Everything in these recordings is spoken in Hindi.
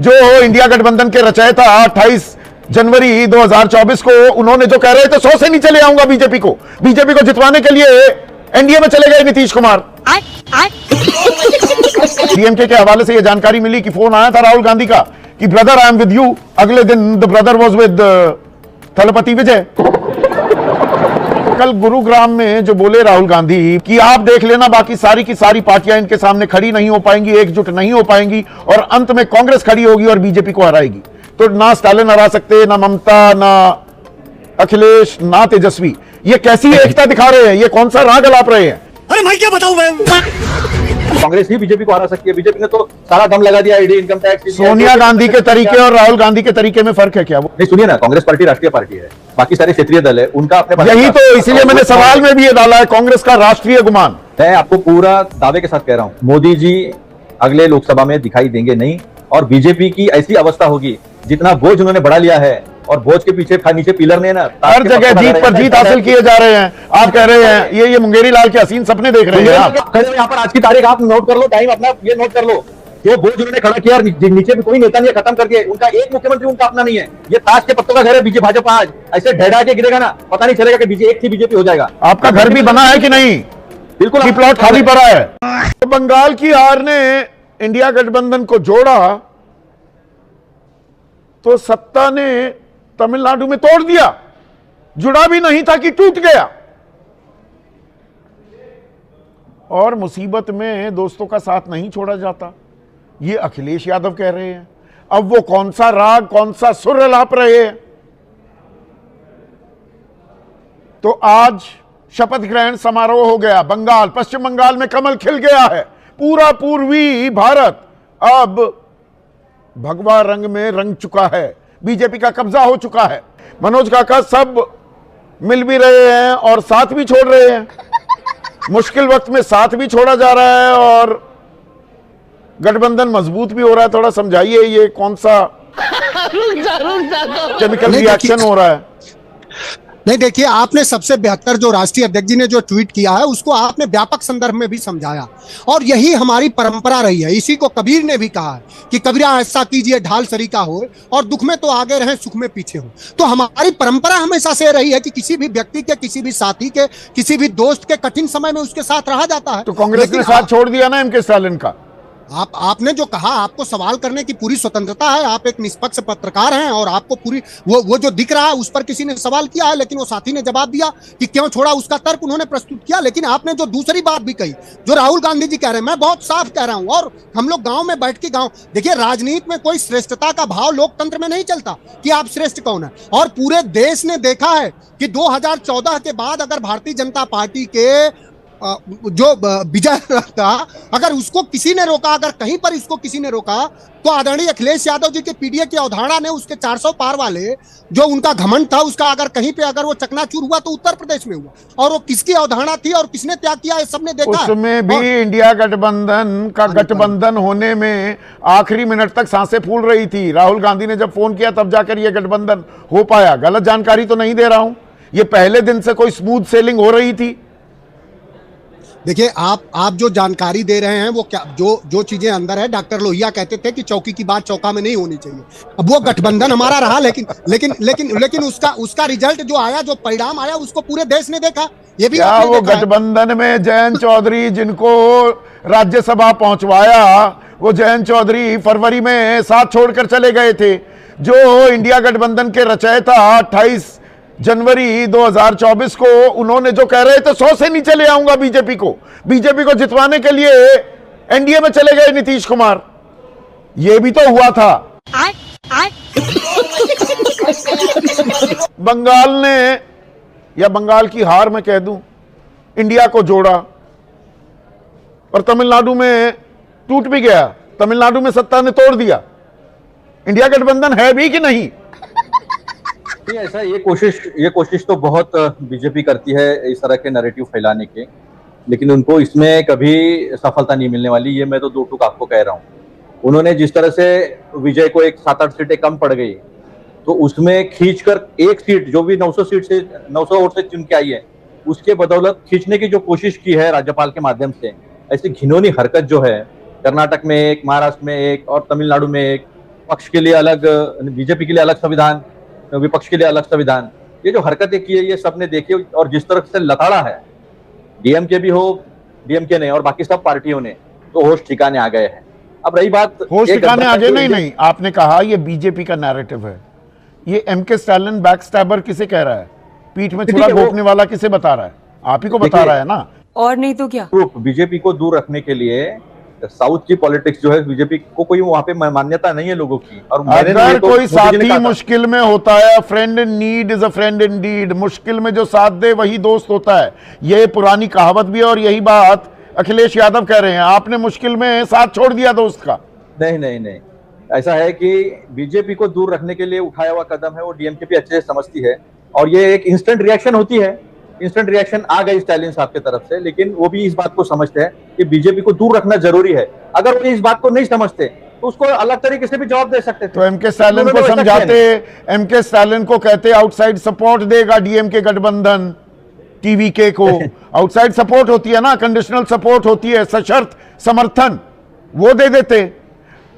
जो इंडिया गठबंधन के रचयिता 28 जनवरी 2024 को उन्होंने जो कह रहे थे 100 से नीचे ले आऊंगा बीजेपी को जितवाने के लिए एनडीए में चले गए नीतीश कुमार। डीएमके के हवाले से यह जानकारी मिली कि फोन आया था राहुल गांधी का कि brother I am with you. अगले दिन the brother was with Thalapathy Vijay. कल गुरुग्राम में जो बोले राहुल गांधी कि आप देख लेना बाकी सारी की सारी पार्टियां इनके सामने खड़ी नहीं हो पाएंगी, एकजुट नहीं हो पाएंगी और अंत में कांग्रेस खड़ी होगी और बीजेपी को हराएगी। तो ना स्टालिन हरा सकते, ना ममता, ना अखिलेश, ना तेजस्वी। ये कैसी एकता दिखा रहे हैं? ये कौन सा राग अलाप रहे हैं? अरे मैं क्या बताऊं मैं? कांग्रेस ही बीजेपी को हरा सकती है। बीजेपी ने तो सारा दम लगा दिया ED, income tax. Sonia Gandhi के तरीके और राहुल गांधी के तरीके में फर्क है क्या? वो नहीं, सुनिए ना, कांग्रेस पार्टी राष्ट्रीय पार्टी है, बाकी सारे क्षेत्रीय दल है, उनका अपने यही तो, इसीलिए मैंने सवाल में भी ये डाला है, कांग्रेस का राष्ट्रीय गुमान। मैं आपको पूरा दावे के साथ कह रहा हूं, मोदी जी अगले लोकसभा में दिखाई देंगे नहीं और बीजेपी की ऐसी अवस्था होगी, जितना बोझ उन्होंने बढ़ा लिया है और बोझ के पीछे नीचे पिलर ने ना हर जगह जीत पर जीत हासिल किए जा रहे हैं। आप कह रहे हैं ये मुंगेरी लाल के हसीन सपने देख रहे हैं आप। यहाँ पर आज की तारीख आप नोट कर लो, टाइम अपना ये नोट कर लो। ये बोझ उन्होंने खड़ा किया, नीचे भी कोई नेता नहीं खत्म करके, उनका एक मुख्यमंत्री उनका अपना नहीं है। ये ताश के पत्तों का घर है बीजेपी भाजपा। आज ऐसे ढेड़ा के गिरेगा ना, पता नहीं चलेगा कि एक थी बीजेपी हो जाएगा। आपका घर भी बना है कि नहीं? बिल्कुल, प्लॉट खाली पड़ा है। तो बंगाल की हार ने इंडिया गठबंधन को जोड़ा तो सत्ता ने तमिलनाडु में तोड़ दिया। जुड़ा भी नहीं था कि टूट गया। और मुसीबत में दोस्तों का साथ नहीं छोड़ा जाता, ये अखिलेश यादव कह रहे हैं। अब वो कौन सा राग, कौन सा सुर अलाप रहे हैं? तो आज शपथ ग्रहण समारोह हो गया। बंगाल, पश्चिम बंगाल में कमल खिल गया है। पूरा पूर्वी भारत अब भगवा रंग में रंग चुका है। बीजेपी का कब्जा हो चुका है। मनोज काका सब मिल भी रहे हैं और साथ भी छोड़ रहे हैं। मुश्किल वक्त में साथ भी छोड़ा जा रहा है और गठबंधन मजबूत भी हो रहा है। थोड़ा समझाइए ये कौन सा केमिकल रिएक्शन हो रहा है? नहीं, देखिए, आपने सबसे बेहतर जो राष्ट्रीय अध्यक्ष जी ने जो ट्वीट किया है उसको आपने व्यापक संदर्भ में भी समझाया और यही हमारी परंपरा रही है। इसी को कबीर ने भी कहा है कि कबीरा ऐसा कीजिए ढाल सरीका हो और दुख में तो आगे रहे, सुख में पीछे हो। तो हमारी परंपरा हमेशा से रही है कि किसी भी व्यक्ति के, किसी भी साथी के, किसी भी दोस्त के कठिन समय में उसके साथ रहा जाता है। तो कांग्रेस ने साथ छोड़ दिया ना एमके स्टालिन का। आपने जो कहा, आपको सवाल करने की पूरी स्वतंत्रता है। आप एक निष्पक्ष पत्रकार हैं और आपको पूरी वो जो दिख रहा है उस पर किसी ने सवाल किया है, लेकिन वो साथी ने जवाब दिया कि क्यों छोड़ा, उसका तर्क उन्होंने प्रस्तुत किया। लेकिन आपने जो दूसरी बात भी कही, जो राहुल गांधी जी कह रहे हैं, मैं बहुत साफ कह रहा हूं और हम लोग गांव में बैठ के देखिए, राजनीति में कोई श्रेष्ठता का भाव लोकतंत्र में नहीं चलता कि आप श्रेष्ठ कौन है। और पूरे देश ने देखा है कि 2014 के बाद अगर भारतीय जनता पार्टी के जो विजय था, अगर उसको किसी ने रोका, अगर कहीं पर इसको किसी ने रोका, तो आदरणीय अखिलेश यादव जी के पीडीए की अवधारणा ने उसके 400 पार वाले जो उनका घमंड था, उसका अगर कहीं पे अगर वो चकनाचूर हुआ तो उत्तर प्रदेश में हुआ। और वो किसकी अवधारणा थी और किसने त्याग किया, ये सबने देखा। उसमें भी इंडिया गठबंधन का गठबंधन होने में आखिरी मिनट तक सांसें फूल रही थी। राहुल गांधी ने जब फोन किया तब जाकर ये गठबंधन हो पाया। गलत जानकारी तो नहीं दे रहा हूं, ये पहले दिन से कोई स्मूथ सेलिंग हो रही थी। देखिए, आप जो जानकारी दे रहे हैं वो क्या, जो चीजें अंदर है, डॉक्टर लोहिया कहते थे कि चौकी की बात चौका में नहीं होनी चाहिए। अब वो गठबंधन हमारा रहा, लेकिन उसका रिजल्ट जो आया, जो परिणाम आया, उसको पूरे देश ने देखा। ये भी क्या वो गठबंधन में जयंत चौधरी जिनको राज्यसभा पहुंचवाया, वो जयंत चौधरी फरवरी में साथ छोड़कर चले गए थे। जो इंडिया गठबंधन के रचयिता 28 जनवरी 2024 को उन्होंने जो कह रहे थे 100 से नीचे ले आऊंगा बीजेपी को जितवाने के लिए एनडीए में चले गए नीतीश कुमार। ये भी तो हुआ था। बंगाल ने, या बंगाल की हार मैं कह दूं, इंडिया को जोड़ा और तमिलनाडु में टूट भी गया। तमिलनाडु में सत्ता ने तोड़ दिया। इंडिया गठबंधन है भी कि नहीं? ऐसा ये कोशिश तो बहुत बीजेपी करती है इस तरह के नैरेटिव फैलाने के, लेकिन उनको इसमें कभी सफलता नहीं मिलने वाली। ये मैं तो दो टूक आपको कह रहा हूँ। उन्होंने जिस तरह से विजय को एक 7-8 सीटें कम पड़ गई, तो उसमें खींचकर एक सीट जो भी 900 वोट से चुन के आई है, उसके बदौलत खींचने की जो कोशिश की है राज्यपाल के माध्यम से, ऐसी घिनौनी हरकत जो है कर्नाटक में एक, महाराष्ट्र में एक और तमिलनाडु में एक, पक्ष के लिए अलग, बीजेपी के लिए अलग संविधान, विपक्ष के लिए अलग संविधान, ये जो हरकतें की है ये सबने देखी। और जिस तरह से लताड़ा है, डीएमके भी हो, डीएमके ने और बाकी सब पार्टियों ने, तो होश ठिकाने आ गए हैं। अब रही बात होश ठिकाने आगे नहीं, आपने कहा ये बीजेपी का नैरेटिव है, ये एमके स्टालिन बैकस्टैबर किसे कह रहा है, पीठ में छुरा घोंपने वाला किसे बता रहा है? आप ही को बता रहा है ना। और नहीं तो क्या। बीजेपी को दूर रखने के लिए साउथ की पॉलिटिक्स जो है, बीजेपी को कोई वहां पे मान्यता नहीं है लोगों की। और अगर कोई साथी मुश्किल में होता है, friend in need is a friend in deed, मुश्किल में जो साथ दे वही दोस्त होता है, ये पुरानी कहावत भी है। और यही बात अखिलेश यादव कह रहे हैं, आपने मुश्किल में साथ छोड़ दिया दोस्त का। नहीं नहीं नहीं, ऐसा है कि बीजेपी को दूर रखने के लिए उठाया हुआ कदम है, वो डीएमके भी अच्छे से समझती है। और ये एक इंस्टेंट रिएक्शन होती है, इंस्टेंट रिएक्शन आ गई स्टालिन साहब की तरफ से, लेकिन वो भी इस बात को समझते हैं कि बीजेपी को दूर रखना जरूरी है। अगर वो इस बात को नहीं समझते तो उसको अलग तरीके से भी जवाब दे सकते थे। तो एमके स्टालिन को समझाते, एमके स्टालिन को कहते आउटसाइड सपोर्ट देगा डीएमके गठबंधन, टीवीके को आउटसाइड सपोर्ट होती है ना, कंडीशनल सपोर्ट होती है, सशर्त समर्थन, वो दे देते।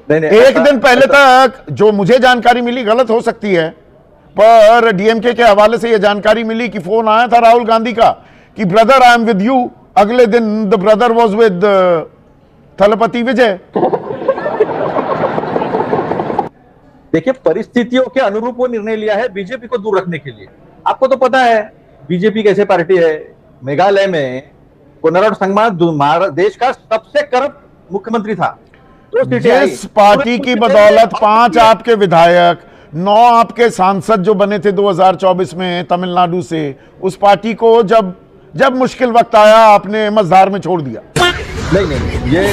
एक दिन पहले तक जो मुझे जानकारी मिली, गलत हो सकती है, पर डीएमके के हवाले से यह जानकारी मिली कि फोन आया था राहुल गांधी का कि brother I am with you. अगले दिन the brother was with Thalapathy Vijay. देखिए, परिस्थितियों के अनुरूप वो निर्णय लिया है बीजेपी को दूर रखने के लिए। आपको तो पता है बीजेपी कैसे पार्टी है। मेघालय में कोनराड संगमा देश का सबसे करप्ट मुख्यमंत्री था। तो जिस पार्टी की बदौलत 5 आपके विधायक, 9 आपके सांसद जो बने थे 2024 में तमिलनाडु से, उस पार्टी को जब मुश्किल वक्त आया आपने मझधार में छोड़ दिया। नहीं, ये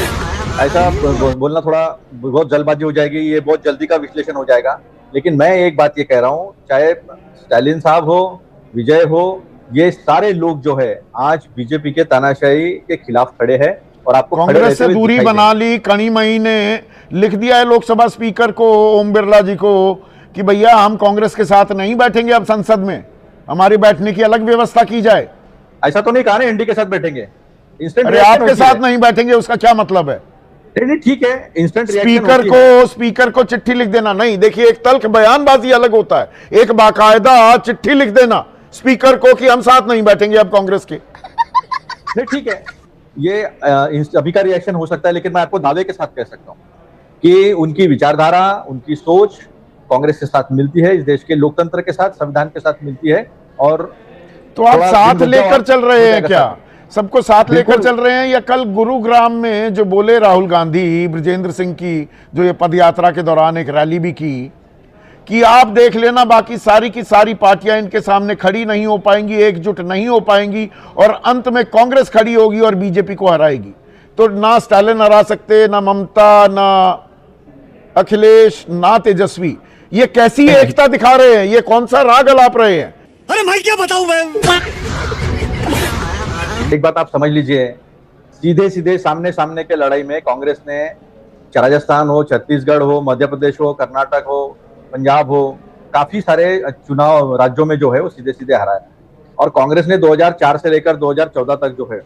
ऐसा बोलना थोड़ा बहुत जल्दबाजी हो जाएगी, ये बहुत जल्दी का विश्लेषण हो जाएगा। लेकिन मैं एक बात ये कह रहा हूँ, चाहे स्टालिन साहब हो, विजय हो, ये सारे लोग जो है आज बीजेपी के तानाशाही के खिलाफ खड़े हैं। और आपको कांग्रेस से दूरी बना ली। कणिमई ने लिख दिया है लोकसभा स्पीकर को, ओम बिरला जी को, कि भैया हम कांग्रेस के साथ नहीं बैठेंगे, अब संसद में हमारी बैठने की अलग व्यवस्था की जाए। ऐसा तो नहीं कहा ना एनडी के साथ बैठेंगे। अरे आपके साथ नहीं बैठेंगे उसका क्या मतलब है? नहीं ठीक है, इंस्टेंट स्पीकर को चिट्ठी लिख देना नहीं। देखिए, एक तल्ख बयानबाजी अलग होता है, एक बाकायदा चिट्ठी लिख देना स्पीकर को कि हम साथ नहीं बैठेंगे अब कांग्रेस के। नहीं ठीक है, ये अभी का रिएक्शन हो सकता है, लेकिन मैं आपको दावे के साथ कह सकता हूं कि उनकी विचारधारा, उनकी सोच कांग्रेस के साथ मिलती है, इस देश के लोकतंत्र के साथ, संविधान के साथ मिलती है। और तो आप साथ लेकर चल रहे हैं क्या? सबको साथ लेकर चल रहे हैं? या कल गुरुग्राम में जो बोले राहुल गांधी, ब्रजेंद्र सिंह की जो ये पदयात्रा के दौरान एक रैली भी की, कि आप देख लेना बाकी सारी की सारी पार्टियां इनके सामने खड़ी नहीं हो पाएंगी, एकजुट नहीं हो पाएंगी, और अंत में कांग्रेस खड़ी होगी और बीजेपी को हराएगी। तो ना स्टालिन हरा सकते, ना ममता, ना अखिलेश, ना तेजस्वी। ये कैसी एकता दिखा रहे हैं? ये कौन सा राग अलाप रहे हैं? अरे मैं क्या बताऊं मैं। एक बात आप समझ लीजिए, सीधे सीधे सामने सामने के लड़ाई में कांग्रेस ने राजस्थान हो, छत्तीसगढ़ हो, मध्य प्रदेश हो, कर्नाटक हो, पंजाब हो, काफी सारे चुनाव राज्यों में जो है वो सीधे सीधे हराया। और कांग्रेस ने 2004 से लेकर 2014 तक जो है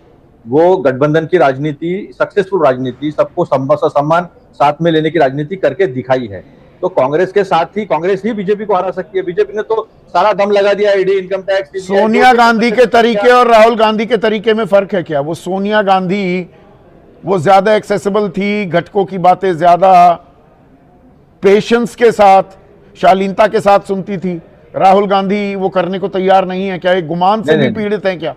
वो गठबंधन की राजनीति, सक्सेसफुल राजनीति, सबको सम्मान साथ में लेने की राजनीति करके दिखाई है। तो कांग्रेस के साथ ही कांग्रेस ही बीजेपी को हरा सकती है। बीजेपी ने तो सारा दम लगा दिया, ED, income tax. Sonia Gandhi के तरीके और राहुल गांधी के तरीके में फर्क है क्या? वो सोनिया गांधी वो ज्यादा एक्सेसिबल थी, घटकों की बातें ज्यादा पेशेंस के साथ, शालीनता के साथ सुनती थी। राहुल गांधी वो करने को तैयार नहीं है क्या? एक गुमान से भी पीड़ित है क्या?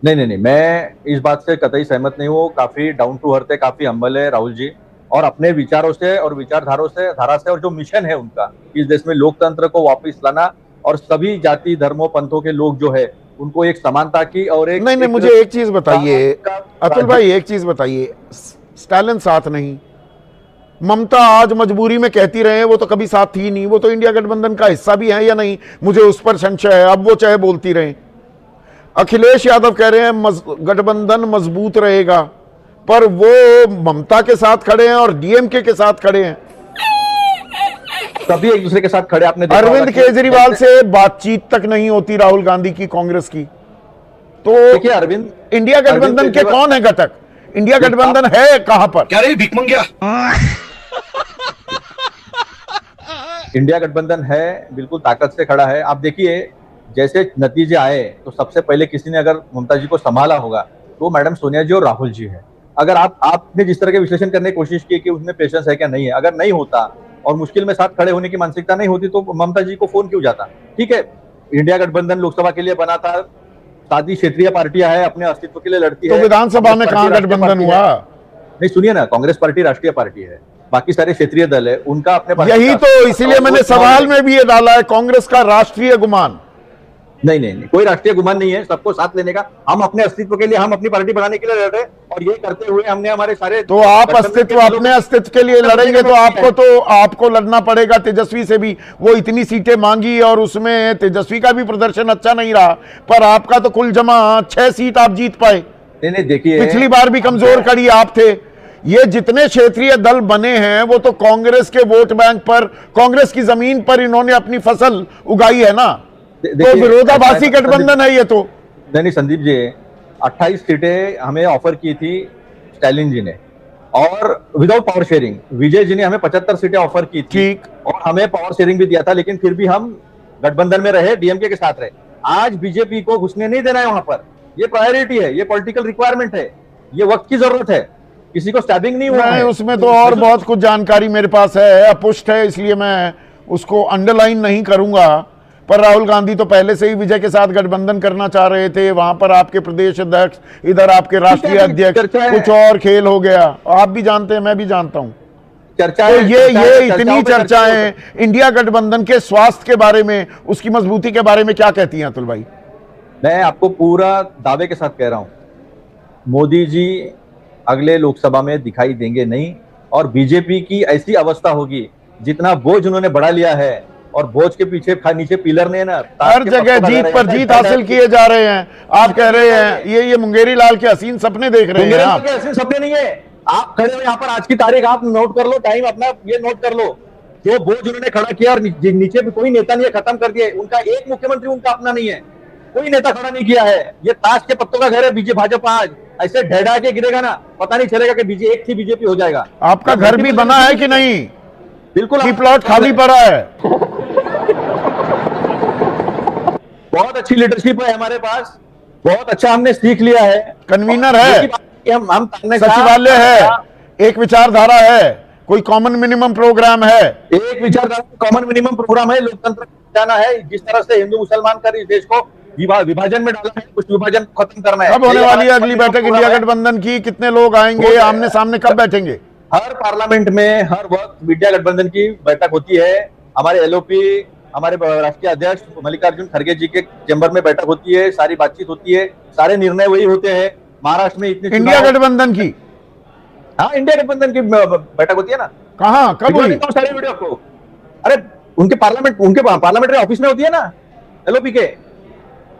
नहीं, मैं इस बात से कतई सहमत नहीं हूँ। काफी डाउन टू अर्थ है, काफी हम्बल है राहुल जी, और अपने विचारों से और विचारधारों से, धारा से, और जो मिशन है उनका इस देश में लोकतंत्र को वापस लाना और सभी जाति, धर्मों, पंथों के लोग जो है उनको एक समानता की और एक नहीं, मुझे एक चीज बताइए अतुल भाई, एक चीज बताइए, स्टालिन साथ नहीं, ममता आज मजबूरी में कहती रहे, वो तो कभी साथ थी नहीं, वो तो इंडिया गठबंधन का हिस्सा भी है या नहीं, मुझे उस पर संशय है। अब वो चाहे बोलती रहे। अखिलेश यादव कह रहे हैं गठबंधन मजबूत रहेगा, पर वो ममता के साथ खड़े हैं और डीएमके के साथ खड़े हैं। सभी एक दूसरे के साथ खड़े। आपने अरविंद केजरीवाल से बातचीत तक नहीं होती राहुल गांधी की, कांग्रेस की। तो देखिए, अरविंद इंडिया गठबंधन के कौन है घटक? इंडिया गठबंधन है कहां पर? क्या रे भिख मंगिया? इंडिया गठबंधन है, बिल्कुल ताकत से खड़ा है। आप देखिए जैसे नतीजे आए तो सबसे पहले किसी ने अगर ममता जी को संभाला होगा तो मैडम सोनिया जी और राहुल जी है। अगर आपने जिस तरह के विश्लेषण करने की कोशिश की कि उसमें पेशेंस है क्या, नहीं है, अगर नहीं होता और मुश्किल में साथ खड़े होने की मानसिकता नहीं होती तो ममता जी को फोन क्यों जाता। ठीक है, इंडिया गठबंधन लोकसभा के लिए बना था, सादी क्षेत्रीय पार्टियां है, अपने अस्तित्व के लिए लड़ती है। तो विधानसभा में कहां गठबंधन हुआ? नहीं सुनिए ना, कांग्रेस पार्टी राष्ट्रीय पार्टी है, बाकी सारे क्षेत्रीय दल है, उनका अपने यही तो, इसीलिए मैंने सवाल में भी ये डाला है, कांग्रेस का राष्ट्रीय गुमान। नहीं, कोई राष्ट्रीय गुमान नहीं है, सबको साथ लेने का। हम अपने अस्तित्व के लिए, हम अपनी पार्टी बनाने के लिए लड़ रहे हैं और ये करते हुए हमने हमारे सारे, तो आप अस्तित्व, अपने अस्तित्व के लिए लड़ेंगे तो आपको लड़ना पड़ेगा तेजस्वी से भी। वो इतनी सीटें मांगी और उसमें तेजस्वी का भी प्रदर्शन अच्छा नहीं रहा, पर आपका तो कुल जमा 6 सीट आप जीत पाए। नहीं देखिए, पिछली बार भी कमजोर कड़ी आप थे। ये जितने क्षेत्रीय दल बने हैं वो तो कांग्रेस के वोट बैंक पर, कांग्रेस की जमीन पर इन्होंने अपनी फसल उगाई है ना, तो विरोधाभासी गठबंधन है ये तो। नहीं संदीप जी, 28 सीटें हमें ऑफर की थी स्टालिन जी ने, और without power sharing Vijay ji ने हमें 75 सीटें ऑफर की थी, और हमें पावर शेयरिंग भी दिया था, लेकिन फिर भी हम गठबंधन में रहे, डीएमके के साथ रहे। आज बीजेपी को घुसने नहीं देना है वहां पर, ये प्रायोरिटी है, ये पॉलिटिकल रिक्वायरमेंट है, ये वक्त की जरूरत है, किसी को स्टैबिंग नहीं हुआ है। उसमें तो और बहुत कुछ जानकारी मेरे पास है, अपुष्ट है, इसलिए मैं उसको अंडरलाइन नहीं करूंगा। पर राहुल गांधी तो पहले से ही विजय के साथ गठबंधन करना चाह रहे थे, वहां पर आपके प्रदेश अध्यक्ष, इधर आपके राष्ट्रीय अध्यक्ष, कुछ और खेल हो गया। आप भी जानते हैं, मैं भी जानता हूं। चर्चा तो ये इतनी चर्चाएं इंडिया गठबंधन के स्वास्थ्य के बारे में, उसकी मजबूती के बारे में क्या कहती हैं अतुल भाई? मैं आपको पूरा दावे के साथ कह रहा हूं, मोदी जी अगले लोकसभा में दिखाई देंगे नहीं, और बीजेपी की ऐसी अवस्था होगी, जितना बोझ उन्होंने बढ़ा लिया है, और बोझ के पीछे नीचे पिलर ने ना, हर जगह जीत पर जीत हासिल किए जा रहे हैं। आप कह रहे हैं ये मुंगेरी लाल के हसीन सपने देख रहे हैं आप। हसीन सपने नहीं है, आप खड़े हो यहाँ पर, आज की तारीख आप नोट कर लो, टाइम अपना ये नोट कर लो, जो बोझ उन्होंने खड़ा किया और नीचे भी कोई नेता नहीं है, खत्म कर दिया। उनका एक मुख्यमंत्री उनका अपना नहीं है, कोई नेता खड़ा नहीं किया है। ये ताश के पत्तों का घर है बीजेपी भाजपा। आज ऐसे ढेढ़ा के गिरेगा ना, पता नहीं चलेगा कि बीजेपी एक थी बीजेपी हो जाएगा। आपका घर भी बना है कि नहीं? बिल्कुल, की प्लॉट खाली पड़ा है। बहुत अच्छी लीडरशिप है हमारे पास, बहुत अच्छा हमने सीख लिया है, कन्वीनर है, हम सचिवालय है, एक विचारधारा है, कोई कॉमन मिनिमम प्रोग्राम है, एक विचारधारा कॉमन मिनिमम प्रोग्राम है, लोकतंत्र जाना है। जिस तरह से हिंदू मुसलमान कर इस देश को विभाजन में डाला है, कुछ विभाजन खत्म करना है। कब होने वाली है अगली बैठक इंडिया गठबंधन की? कितने लोग आएंगे आमने सामने, कब बैठेंगे? हर पार्लियामेंट में हर वक्त इंडिया गठबंधन की बैठक होती है। हमारे एलओपी, हमारे राष्ट्रीय अध्यक्ष मल्लिकार्जुन खड़गे जी के चैम्बर में बैठक होती है, सारी बातचीत होती है, सारे निर्णय वही होते हैं। महाराष्ट्र में इतनी इंडिया गठबंधन की, हाँ इंडिया गठबंधन की बैठक होती है ना। कहाँ, कब हुई? सारी वीडियो आपको, अरे उनके पार्लियामेंट्री ऑफिस में होती है ना, एलओपी के।